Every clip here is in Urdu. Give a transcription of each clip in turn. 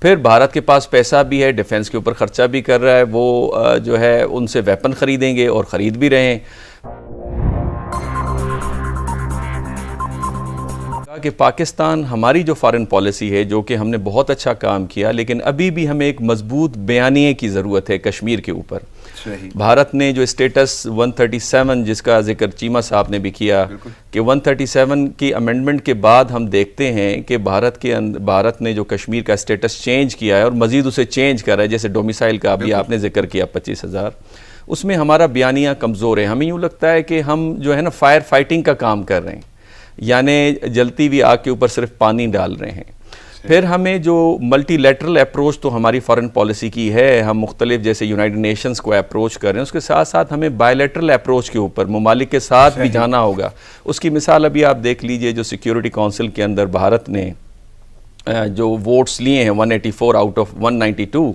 پھر بھارت کے پاس پیسہ بھی ہے، ڈیفنس کے اوپر خرچہ بھی کر رہا ہے، وہ جو ہے ان سے ویپن خریدیں گے اور خرید بھی رہے ہیں۔ کہ پاکستان ہماری جو فارن پالیسی ہے جو کہ ہم نے بہت اچھا کام کیا، لیکن ابھی بھی ہمیں ایک مضبوط بیانیے کی ضرورت ہے کشمیر کے اوپر۔ بھارت نے جو اسٹیٹس 137 جس کا ذکر چیمہ صاحب نے بھی کیا کہ 137 کی امینڈمنٹ کے بعد ہم دیکھتے ہیں کہ بھارت نے جو کشمیر کا اسٹیٹس چینج کیا ہے اور مزید اسے چینج کر رہا ہے، جیسے ڈومیسائل کا بھی آپ نے ذکر کیا 25,000، اس میں ہمارا بیانیہ کمزور ہے۔ ہمیں یوں لگتا ہے کہ ہم جو ہے نا فائر فائٹنگ کا کام کر رہے ہیں، یعنی جلتی ہوئی آگ کے اوپر صرف پانی ڈال رہے ہیں۔ پھر ہمیں جو ملٹی لیٹرل اپروچ تو ہماری فارن پالیسی کی ہے، ہم مختلف جیسے یونائٹڈ نیشنز کو اپروچ کر رہے ہیں، اس کے ساتھ ساتھ ہمیں بائی لیٹرل اپروچ کے اوپر ممالک کے ساتھ بھی جانا ہوگا۔ اس کی مثال ابھی آپ دیکھ لیجئے جو سیکیورٹی کونسل کے اندر بھارت نے جو ووٹس لیے ہیں 184 آؤٹ آف 192،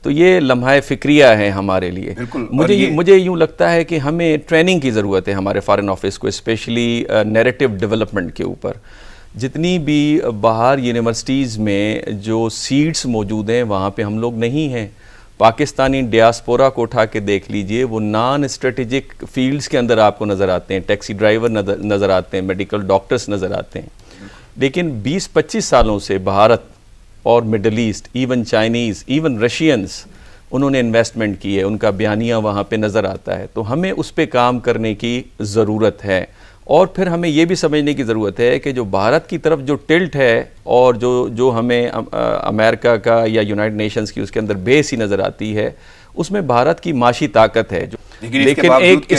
تو یہ لمحہ فکریہ ہے ہمارے لیے۔ مجھے یوں لگتا ہے کہ ہمیں ٹریننگ کی ضرورت ہے ہمارے فارن آفس کو، اسپیشلی نیریٹو ڈیولپمنٹ کے اوپر۔ جتنی بھی باہر یونیورسٹیز میں جو سیٹس موجود ہیں وہاں پہ ہم لوگ نہیں ہیں۔ پاکستانی ڈیاسپورا کو اٹھا کے دیکھ لیجئے، وہ نان اسٹریٹجک فیلڈز کے اندر آپ کو نظر آتے ہیں، ٹیکسی ڈرائیور نظر آتے ہیں، میڈیکل ڈاکٹرز نظر آتے ہیں۔ لیکن 20-25 سالوں سے بھارت اور Middle East, even Chinese, even Russians, انہوں نے انویسٹمنٹ کی ہے، ان کا بیانیہ وہاں پہ نظر آتا ہے۔ تو ہمیں اس پہ کام کرنے کی ضرورت ہے، اور پھر ہمیں یہ بھی سمجھنے کی ضرورت ہے کہ جو بھارت کی طرف جو ٹلٹ ہے اور جو ہمیں امریکہ کا یا یونائٹڈ نیشنز کی اس کے اندر بیس ہی نظر آتی ہے، اس میں بھارت کی معاشی طاقت ہے، لیکن ایک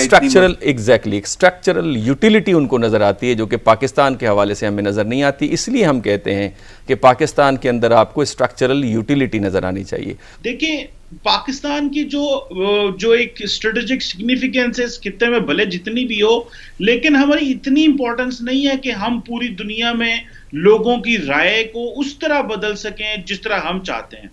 اسٹرکچرل یوٹیلیٹی ان کو نظر آتی ہے جو کہ پاکستان کے حوالے سے ہمیں نظر نہیں آتی۔ اس لیے ہم کہتے ہیں کہ پاکستان کے اندر آپ کو اسٹرکچرل یوٹیلیٹی نظر آنی چاہیے۔ دیکھیں پاکستان کی جو ایک اسٹریٹجک سگنیفیکینس ہے اس خطے میں بھلے جتنی بھی ہو، لیکن ہماری اتنی امپورٹنس نہیں ہے کہ ہم پوری دنیا میں لوگوں کی رائے کو اس طرح بدل سکیں جس طرح ہم چاہتے ہیں۔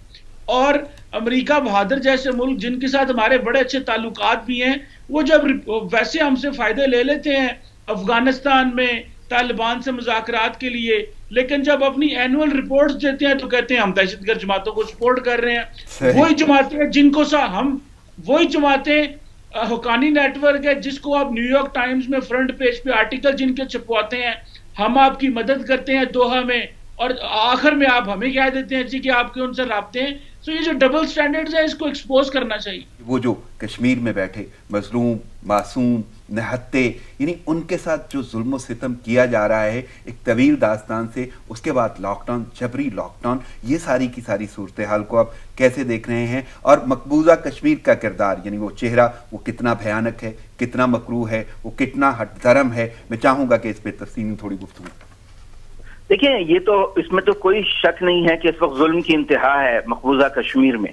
اور امریکہ بہادر جیسے ملک جن کے ساتھ ہمارے بڑے اچھے تعلقات بھی ہیں، وہ جب ویسے ہم سے فائدے لے لیتے ہیں افغانستان میں طالبان سے مذاکرات کے لیے، لیکن جب اپنی اینول رپورٹس دیتے ہیں تو کہتے ہیں ہم دہشت گرد جماعتوں کو سپورٹ کر رہے ہیں۔ وہی جماعتیں جن کو وہی جماعتیں حقانی نیٹ ورک ہے جس کو آپ نیو یارک ٹائمز میں فرنٹ پیج پہ آرٹیکل جن کے چھپواتے ہیں، ہم آپ کی مدد کرتے ہیں دوحہ میں، اور آخر میں آپ ہمیں کہہ دیتے ہیں جی کہ آپ کے ان سے رابطے ہیں۔ تو یہ جو ڈبل سٹینڈرڈز ہے اس کو ایکسپوز کرنا چاہیے۔ وہ جو کشمیر میں بیٹھے مظلوم، معصوم، نہتے، یعنی ان کے ساتھ جو ظلم و ستم کیا جا رہا ہے ایک طویل داستان سے، اس کے بعد لاک ڈاؤن، جبری لاک ڈاؤن، یہ ساری کی ساری صورتحال کو آپ کیسے دیکھ رہے ہیں؟ اور مقبوضہ کشمیر کا کردار، یعنی وہ چہرہ، وہ کتنا بھیانک ہے، کتنا مکروہ ہے، وہ کتنا ہٹ دھرم ہے؟ میں چاہوں گا کہ اس پہ تفصیلی تھوڑی گفتگو۔ دیکھیں یہ تو اس میں تو کوئی شک نہیں ہے کہ اس وقت ظلم کی انتہا ہے مقبوضہ کشمیر میں۔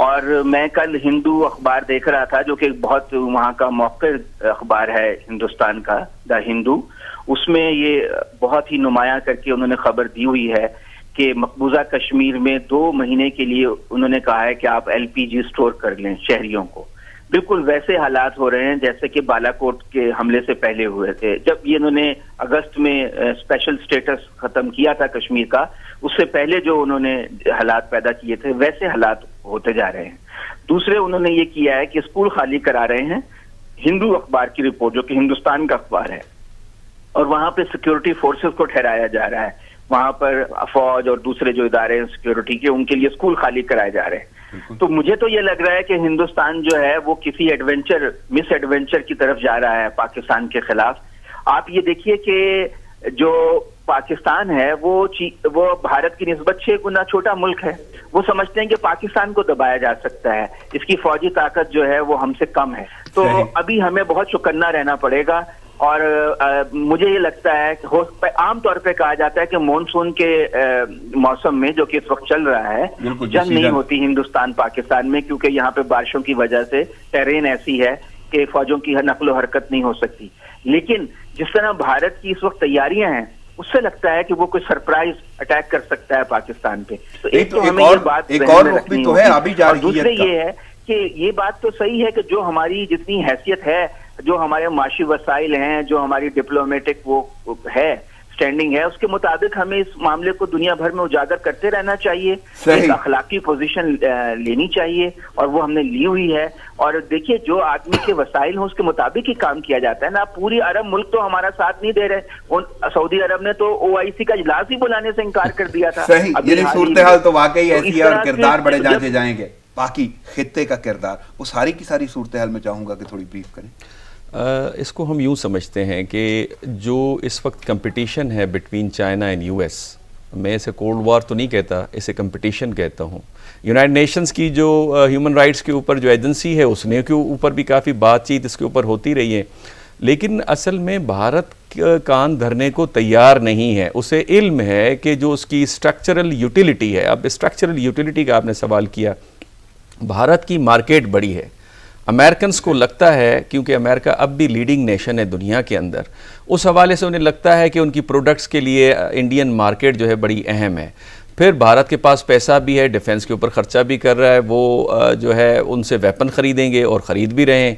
اور میں کل ہندو اخبار دیکھ رہا تھا جو کہ بہت وہاں کا موقع اخبار ہے ہندوستان کا، دا ہندو، اس میں یہ بہت ہی نمایاں کر کے انہوں نے خبر دی ہوئی ہے کہ مقبوضہ کشمیر میں 2 مہینے کے لیے انہوں نے کہا ہے کہ آپ LPG سٹور کر لیں شہریوں کو۔ بالکل ویسے حالات ہو رہے ہیں جیسے کہ بالا کوٹ کے حملے سے پہلے ہوئے تھے، جب یہ انہوں نے اگست میں اسپیشل سٹیٹس ختم کیا تھا کشمیر کا، اس سے پہلے جو انہوں نے حالات پیدا کیے تھے ویسے حالات ہوتے جا رہے ہیں۔ دوسرے انہوں نے یہ کیا ہے کہ اسکول خالی کرا رہے ہیں، ہندو اخبار کی رپورٹ جو کہ ہندوستان کا اخبار ہے، اور وہاں پہ سیکیورٹی فورسز کو ٹھہرایا جا رہا ہے، وہاں پر فوج اور دوسرے جو ادارے ہیں سیکیورٹی کے، ان کے لیے اسکول خالی کرائے جا رہے ہیں۔ تو مجھے تو یہ لگ رہا ہے کہ ہندوستان جو ہے وہ کسی مس ایڈونچر کی طرف جا رہا ہے پاکستان کے خلاف۔ آپ یہ دیکھیے کہ جو پاکستان ہے وہ بھارت کی نسبت 6 گنا چھوٹا ملک ہے۔ وہ سمجھتے ہیں کہ پاکستان کو دبایا جا سکتا ہے، اس کی فوجی طاقت جو ہے وہ ہم سے کم ہے۔ تو ابھی ہمیں بہت چوکنا رہنا پڑے گا، اور مجھے یہ لگتا ہے کہ عام طور پہ کہا جاتا ہے کہ مونسون کے موسم میں جو کہ اس وقت چل رہا ہے، جنگ نہیں ہوتی ہندوستان پاکستان میں، کیونکہ یہاں پہ بارشوں کی وجہ سے ٹیرین ایسی ہے کہ فوجوں کی نقل و حرکت نہیں ہو سکتی۔ لیکن جس طرح بھارت کی اس وقت تیاریاں ہیں، اس سے لگتا ہے کہ وہ کوئی سرپرائز اٹیک کر سکتا ہے پاکستان پہ۔ تو ایک تو ہمیں یہ بات رکھنی ہوگی، اور دوسرے یہ ہے کہ یہ بات تو صحیح ہے کہ جو ہماری جتنی حیثیت ہے، جو ہمارے معاشی وسائل ہیں، جو ہماری ڈپلومیٹک وہ ہے اسٹینڈنگ ہے اس کے مطابق ہمیں اس معاملے کو دنیا بھر میں اجاگر کرتے رہنا چاہیے، ایک اخلاقی پوزیشن لینی چاہیے، اور وہ ہم نے لی ہوئی ہے. اور دیکھیے جو آدمی کے وسائل ہوں اس کے مطابق ہی کام کیا جاتا ہے نا. پوری عرب ملک تو ہمارا ساتھ نہیں دے رہے. سعودی عرب نے تو OIC کا اجلاس ہی بلانے سے انکار کر دیا تھا. صحیح، صورتحال تو واقعی ایسی ہے اور کردار بڑے جانچے جائیں گے. باقی خطے کا کردار، وہ ساری کی ساری صورتحال میں چاہوں گا کہ تھوڑی بریف کریں. اس کو ہم یوں سمجھتے ہیں کہ جو اس وقت کمپٹیشن ہے بٹوین چائنا اینڈ US، میں اسے کولڈ وار تو نہیں کہتا، اسے کمپٹیشن کہتا ہوں. یونائٹڈ نیشنز کی جو ہیومن رائٹس کے اوپر جو ایجنسی ہے اس نے کے اوپر بھی کافی بات چیت اس کے اوپر ہوتی رہی ہے، لیکن اصل میں بھارت کان دھرنے کو تیار نہیں ہے. اسے علم ہے کہ جو اس کی اسٹرکچرل یوٹیلیٹی ہے، اب اسٹرکچرل یوٹیلیٹی کا آپ نے سوال کیا، بھارت کی مارکیٹ بڑی ہے. امریکنز کو لگتا ہے، کیونکہ امریکہ اب بھی لیڈنگ نیشن ہے دنیا کے اندر، اس حوالے سے انہیں لگتا ہے کہ ان کی پروڈکٹس کے لیے انڈین مارکیٹ جو ہے بڑی اہم ہے. پھر بھارت کے پاس پیسہ بھی ہے، ڈیفنس کے اوپر خرچہ بھی کر رہا ہے، وہ جو ہے ان سے ویپن خریدیں گے اور خرید بھی رہے ہیں.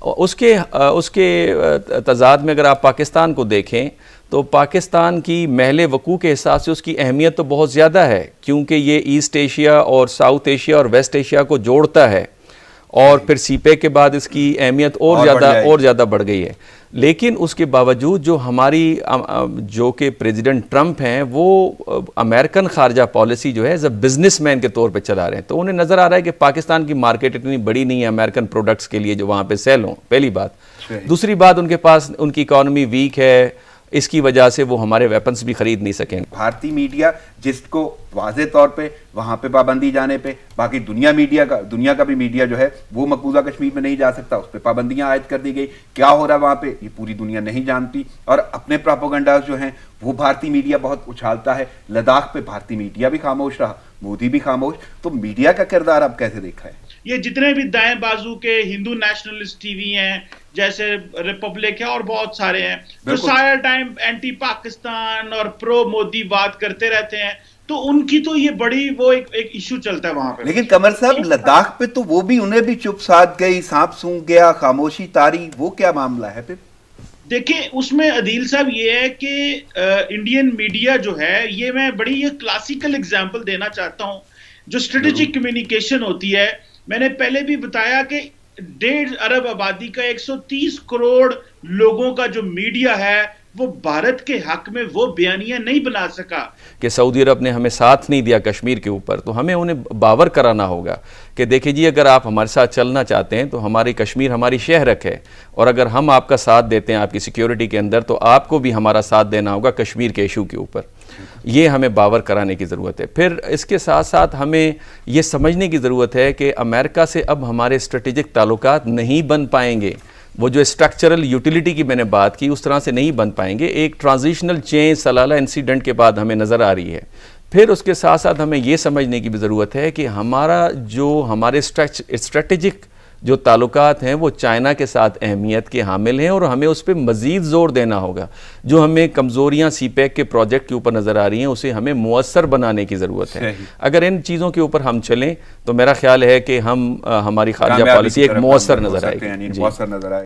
اس کے تضاد میں اگر آپ پاکستان کو دیکھیں تو پاکستان کی محل وقوع کے حساب سے اس کی اہمیت تو بہت زیادہ ہے، کیونکہ یہ ایسٹ ایشیا اور ساؤتھ ایشیا اور ویسٹ ایشیا کو جوڑتا ہے، اور پھر سی پیک کے بعد اس کی اہمیت اور زیادہ بڑھ گئی ہے. لیکن اس کے باوجود جو کہ پریزیڈنٹ ٹرمپ ہیں وہ امریکن خارجہ پالیسی جو ہے ایز اے بزنس مین کے طور پہ چلا رہے ہیں، تو انہیں نظر آ رہا ہے کہ پاکستان کی مارکیٹ اتنی بڑی نہیں ہے امریکن پروڈکٹس کے لیے جو وہاں پہ سیل ہوں. پہلی بات. دوسری بات، ان کے پاس ان کی اکانومی ویک ہے، اس کی وجہ سے وہ ہمارے ویپنز بھی خرید نہیں سکیں. بھارتی میڈیا جس کو واضح طور پہ وہاں پہ پابندی جانے پہ، باقی دنیا کا بھی میڈیا جو ہے وہ مقبوضہ کشمیر میں نہیں جا سکتا، اس پہ پابندیاں عائد کر دی گئی. کیا ہو رہا ہے وہاں پہ یہ پوری دنیا نہیں جانتی، اور اپنے پراپوگنڈاز جو ہیں وہ بھارتی میڈیا بہت اچھالتا ہے. لداخ پہ بھارتی میڈیا بھی خاموش رہا، مودی بھی خاموش. تو میڈیا کا کردار آپ کیسے دیکھا ہے؟ یہ جتنے بھی دائیں بازو کے ہندو نیشنلسٹ ٹی وی ہیں، جیسے ریپبلک ہے اور بہت سارے ہیں جو سارا ٹائم اینٹی پاکستان اور پرو مودی بات کرتے رہتے ہیں، تو ان کی تو یہ بڑی وہ ایک ایشو چلتا ہے وہاں پہ. لیکن قمر صاحب لداخ پہ تو وہ بھی انہیں بھی چپ ساتھ گئی، سانپ سونگ گیا، خاموشی تاری، وہ کیا معاملہ ہے پھر؟ دیکھیں اس میں عدیل صاحب یہ ہے کہ انڈین میڈیا جو ہے، یہ میں بڑی یہ کلاسیکل اگزامپل دینا چاہتا ہوں. جو اسٹریٹجک کمیونیکیشن ہوتی ہے، میں نے پہلے بھی بتایا کہ 1.5 ارب آبادی کا 130 کروڑ لوگوں کا جو میڈیا ہے وہ بھارت کے حق میں وہ بیانیہ نہیں بنا سکا کہ سعودی عرب نے ہمیں ساتھ نہیں دیا کشمیر کے اوپر. تو ہمیں انہیں باور کرانا ہوگا کہ دیکھیں جی، اگر آپ ہمارے ساتھ چلنا چاہتے ہیں تو ہماری کشمیر ہماری شہرک ہے، اور اگر ہم آپ کا ساتھ دیتے ہیں آپ کی سیکیورٹی کے اندر، تو آپ کو بھی ہمارا ساتھ دینا ہوگا کشمیر کے ایشو کے اوپر. یہ ہمیں باور کرانے کی ضرورت ہے. پھر اس کے ساتھ ساتھ ہمیں یہ سمجھنے کی ضرورت ہے کہ امریکہ سے اب ہمارے اسٹریٹجک تعلقات نہیں بن پائیں گے. وہ جو اسٹرکچرل یوٹیلیٹی کی میں نے بات کی اس طرح سے نہیں بن پائیں گے. ایک ٹرانزیشنل چینج سلالہ انسیڈنٹ کے بعد ہمیں نظر آ رہی ہے. پھر اس کے ساتھ ساتھ ہمیں یہ سمجھنے کی بھی ضرورت ہے کہ ہمارے اسٹریٹجک جو تعلقات ہیں وہ چائنا کے ساتھ اہمیت کے حامل ہیں، اور ہمیں اس پہ مزید زور دینا ہوگا. جو ہمیں کمزوریاں سی پیک کے پروجیکٹ کے اوپر نظر آ رہی ہیں اسے ہمیں مؤثر بنانے کی ضرورت ہے. اگر ان چیزوں کے اوپر ہم چلیں تو میرا خیال ہے کہ ہماری خارجہ پالیسی ایک مؤثر نظر آئے گی.